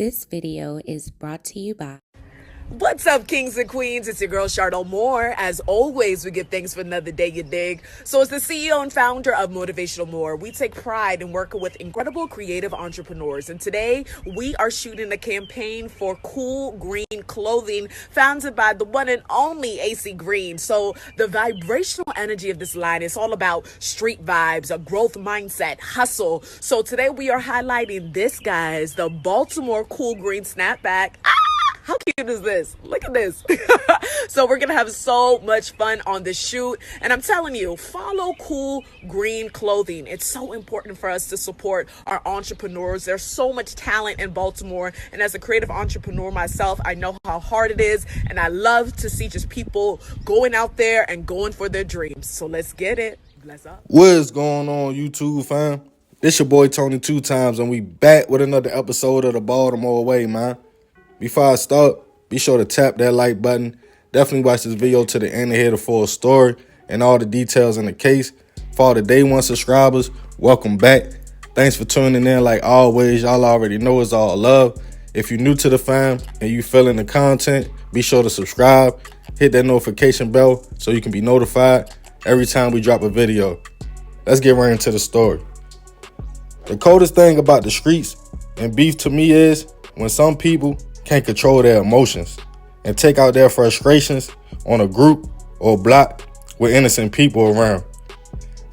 This video is brought to you by... What's up, kings and queens? It's your girl, Charlotte Moore. As always, we give thanks for another day, you dig? So as the CEO and founder of Motivational More, we take pride in working with incredible creative entrepreneurs. And today, we are shooting a campaign for cool green clothing founded by the one and only AC Green. So the vibrational energy of this line is all about street vibes, a growth mindset, hustle. So today, we are highlighting this, guys, the Baltimore Cool Green Snapback. How cute is this? Look at this. So we're going to have so much fun on the shoot. And I'm telling you, follow cool green clothing. It's so important for us to support our entrepreneurs. There's so much talent in Baltimore. And as a creative entrepreneur myself, I know how hard it is. And I love to see just people going out there and going for their dreams. So let's get it. Bless up. What is going on, YouTube fam? This your boy Tony 2 Times, and we back with another episode of the Baltimore Way, man. Before I start, be sure to tap that like button. Definitely watch this video to the end to hear the full story and all the details in the case. For all the day one subscribers, welcome back. Thanks for tuning in like always. Y'all already know it's all love. If you're new to the fam and you feeling the content, be sure to subscribe. Hit that notification bell so you can be notified every time we drop a video. Let's get right into the story. The coldest thing about the streets and beef to me is when some people can't control their emotions and take out their frustrations on a group or block with innocent people around,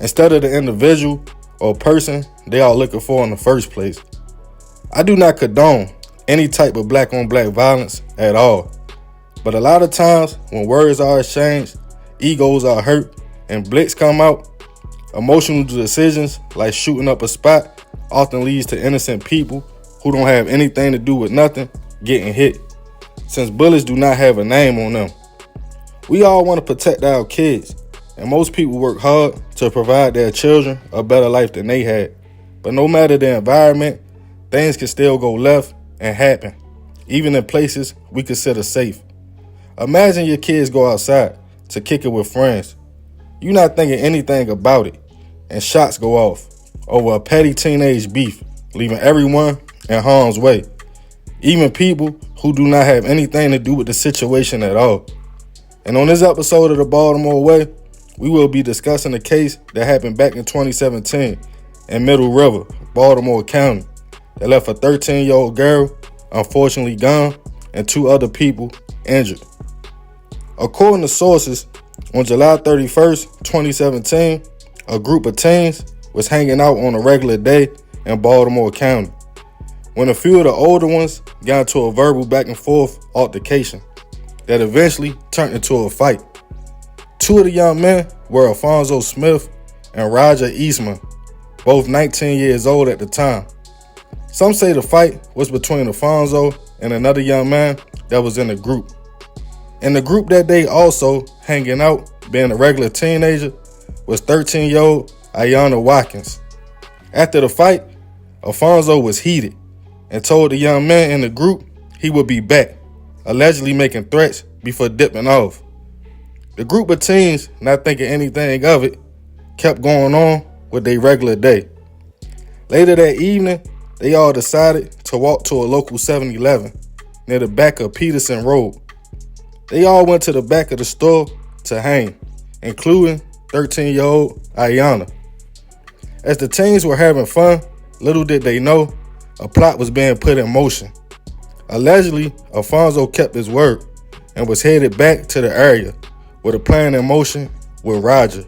instead of the individual or person they are looking for in the first place. I do not condone any type of black on black violence at all, but a lot of times when words are exchanged, egos are hurt, and blicks come out, emotional decisions like shooting up a spot often leads to innocent people who don't have anything to do with nothing getting hit, since bullets do not have a name on them. We all want to protect our kids, and most people work hard to provide their children a better life than they had. But no matter the environment, things can still go left and happen, even in places we consider safe. Imagine your kids go outside to kick it with friends. You're not thinking anything about it, and shots go off over a petty teenage beef, leaving everyone in harm's way, even people who do not have anything to do with the situation at all. And on this episode of the Baltimore Way, we will be discussing a case that happened back in 2017 in Middle River, Baltimore County, that left a 13-year-old girl unfortunately gone and 2 other people injured. According to sources, on July 31st, 2017, a group of teens was hanging out on a regular day in Baltimore County when a few of the older ones got into a verbal back and forth altercation that eventually turned into a fight. 2 of the young men were Alfonso Smith and Roger Eastman, both 19 years old at the time. Some say the fight was between Alfonso and another young man that was in the group. In the group that day also hanging out, being a regular teenager, was 13-year-old Ayanna Watkins. After the fight, Alfonso was heated and told the young man in the group he would be back, allegedly making threats before dipping off. The group of teens, not thinking anything of it, kept going on with their regular day. Later that evening, they all decided to walk to a local 7-Eleven near the back of Peterson Road. They all went to the back of the store to hang, including 13-year-old Ayanna. As the teens were having fun, little did they know a plot was being put in motion. Allegedly, Alfonso kept his word and was headed back to the area with a plan in motion with Roger.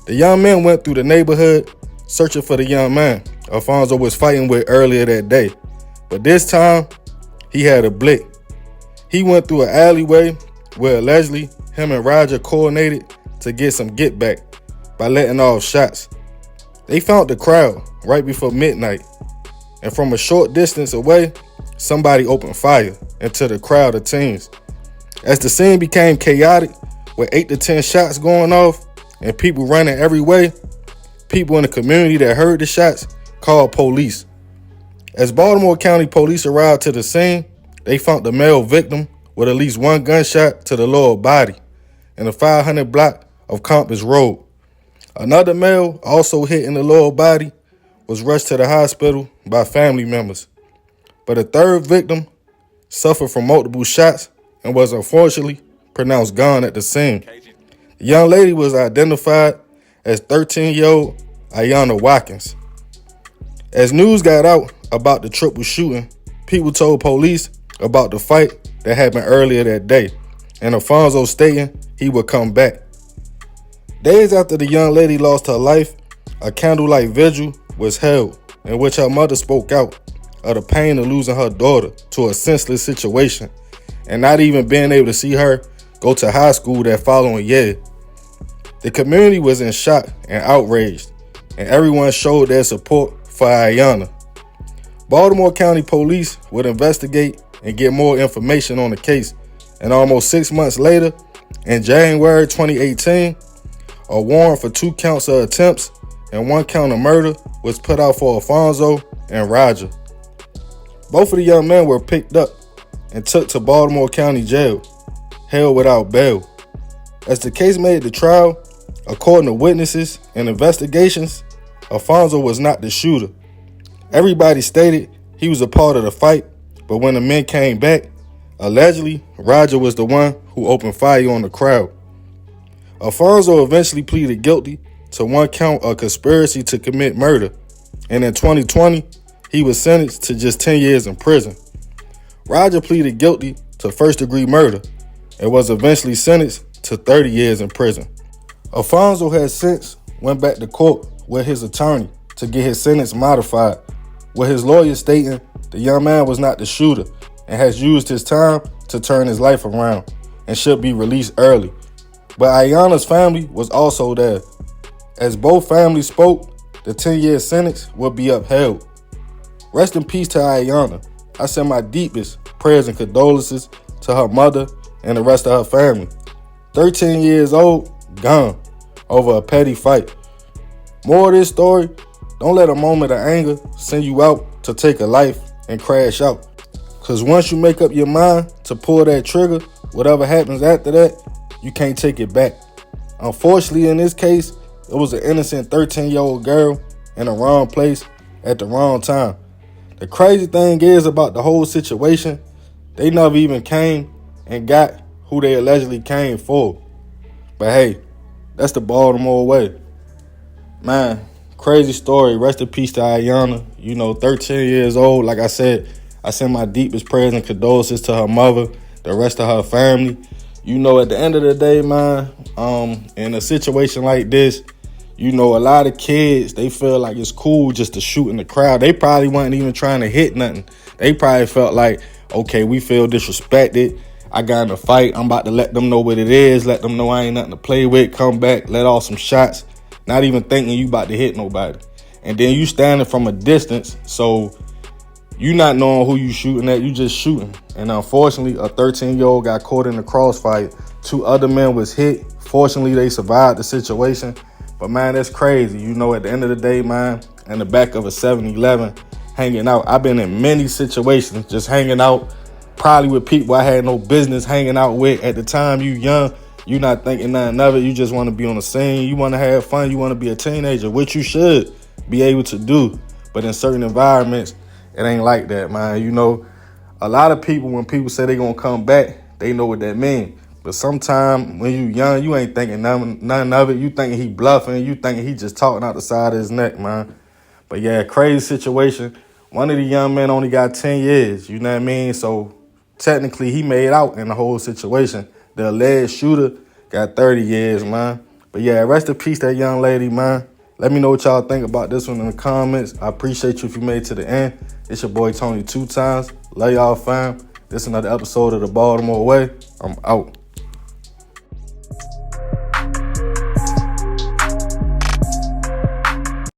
The young men went through the neighborhood searching for the young man Alfonso was fighting with earlier that day, but this time he had a blick. He went through an alleyway where allegedly him and Roger coordinated to get some get back by letting off shots. They found the crowd right before midnight, and from a short distance away, somebody opened fire into the crowd of teens. As the scene became chaotic, with 8 to 10 shots going off and people running every way, people in the community that heard the shots called police. As Baltimore County police arrived to the scene, they found the male victim with at least 1 gunshot to the lower body in the 500 block of Compass Road. Another male, also hit in the lower body, was rushed to the hospital by family members. But a third victim suffered from multiple shots and was unfortunately pronounced gone at the scene. The young lady was identified as 13-year-old Ayanna Watkins. As news got out about the triple shooting, people told police about the fight that happened earlier that day, and Alfonso stating he would come back. Days after the young lady lost her life, a candlelight vigil was held in which her mother spoke out of the pain of losing her daughter to a senseless situation and not even being able to see her go to high school that following year. The community was in shock and outraged, and everyone showed their support for Ayanna. Baltimore County Police would investigate and get more information on the case, and almost 6 months later, in January 2018, a warrant for 2 counts of attempts and 1 count of murder was put out for Alfonso and Roger. Both of the young men were picked up and took to Baltimore County Jail, held without bail. As the case made the trial, according to witnesses and investigations, Alfonso was not the shooter. Everybody stated he was a part of the fight, but when the men came back, allegedly Roger was the one who opened fire on the crowd. Alfonso eventually pleaded guilty to 1 count of conspiracy to commit murder, and in 2020, he was sentenced to just 10 years in prison. Roger pleaded guilty to first-degree murder and was eventually sentenced to 30 years in prison. Alfonso has since went back to court with his attorney to get his sentence modified, with his lawyer stating the young man was not the shooter and has used his time to turn his life around and should be released early. But Ayanna's family was also there. As both families spoke, the 10-year sentence would be upheld. Rest in peace to Ayanna. I send my deepest prayers and condolences to her mother and the rest of her family. 13 years old, gone, over a petty fight. More of this story, don't let a moment of anger send you out to take a life and crash out. Because once you make up your mind to pull that trigger, whatever happens after that, you can't take it back. Unfortunately, in this case, it was an innocent 13-year-old girl in the wrong place at the wrong time. The crazy thing is about the whole situation, they never even came and got who they allegedly came for. But hey, that's the Baltimore way. Man, crazy story. Rest in peace to Ayanna. 13 years old. Like I said, I send my deepest prayers and condolences to her mother, the rest of her family. At the end of the day, man, in a situation like this, a lot of kids, they feel like it's cool just to shoot in the crowd. They probably weren't even trying to hit nothing. They probably felt like, okay, we feel disrespected. I got in a fight. I'm about to let them know what it is. Let them know I ain't nothing to play with. Come back, let off some shots. Not even thinking you about to hit nobody. And then you standing from a distance, so you not knowing who you shooting at, you just shooting. And unfortunately, a 13-year-old got caught in the crossfire. 2 other men was hit. Fortunately, they survived the situation. But man, that's crazy. At the end of the day, man, in the back of a 7-Eleven, hanging out. I've been in many situations just hanging out, probably with people I had no business hanging out with. At the time, you young, you not thinking nothing of it. You just want to be on the scene. You want to have fun. You want to be a teenager, which you should be able to do. But in certain environments, it ain't like that, man. A lot of people, when people say they gonna come back, they know what that means. But sometimes when you young, you ain't thinking none of it. You thinking he bluffing. You thinking he just talking out the side of his neck, man. But yeah, crazy situation. One of the young men only got 10 years, you know what I mean? So technically he made out in the whole situation. The alleged shooter got 30 years, man. But yeah, rest in peace, that young lady, man. Let me know what y'all think about this one in the comments. I appreciate you if you made it to the end. It's your boy Tony 2 times. Love y'all, fam. This is another episode of the Baltimore Way. I'm out.